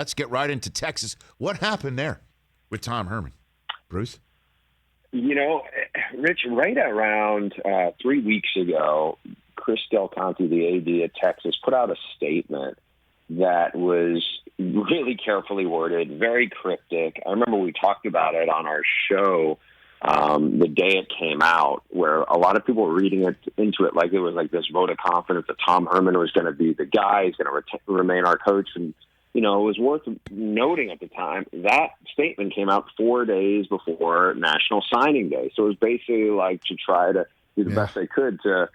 Let's get right into Texas. What happened there with Tom Herman? Bruce? You know, Rich, right around 3 weeks ago, Chris Del Conte, the AD at Texas, put out a statement that was really carefully worded, very cryptic. I remember we talked about it on our show the day it came out, where a lot of people were reading into it like it was like this vote of confidence that Tom Herman was going to be the guy, he's going to remain our coach. And, you know, it was worth noting at the time that statement came out 4 days before National Signing Day. So it was basically like to try to do the best they could to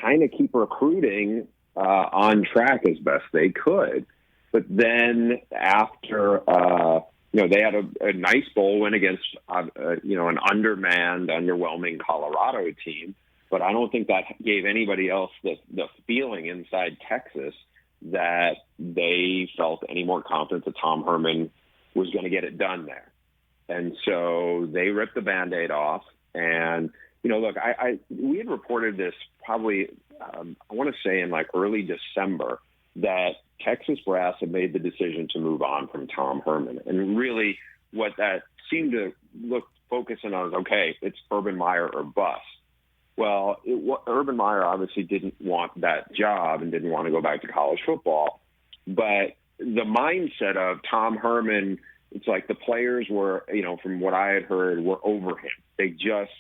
kind of keep recruiting on track as best they could. But then after, they had a nice bowl win against, an undermanned, underwhelming Colorado team. But I don't think that gave anybody else the feeling inside Texas that they felt any more confident that Tom Herman was going to get it done there. And so they ripped the Band-Aid off. And, look, we had reported this probably, I want to say in like early December, that Texas brass had made the decision to move on from Tom Herman. And really what that seemed to focusing on is, okay, it's Urban Meyer or bust. Well, Urban Meyer obviously didn't want that job and didn't want to go back to college football. But the mindset of Tom Herman, it's like the players were, from what I had heard, were over him. They just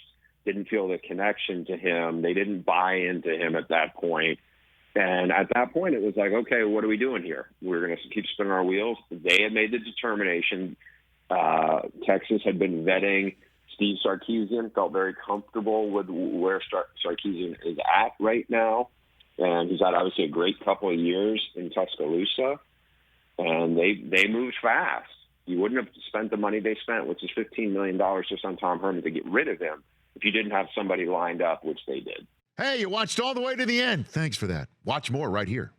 didn't feel the connection to him. They didn't buy into him at that point. And at that point, it was like, okay, what are we doing here? We're going to keep spinning our wheels. They had made the determination. Texas had been vetting Steve Sarkisian, felt very comfortable with where Sarkisian is at right now. And he's had obviously a great couple of years in Tuscaloosa. And they moved fast. You wouldn't have spent the money they spent, which is $15 million just on Tom Herman to get rid of him, if you didn't have somebody lined up, which they did. Hey, you watched all the way to the end. Thanks for that. Watch more right here.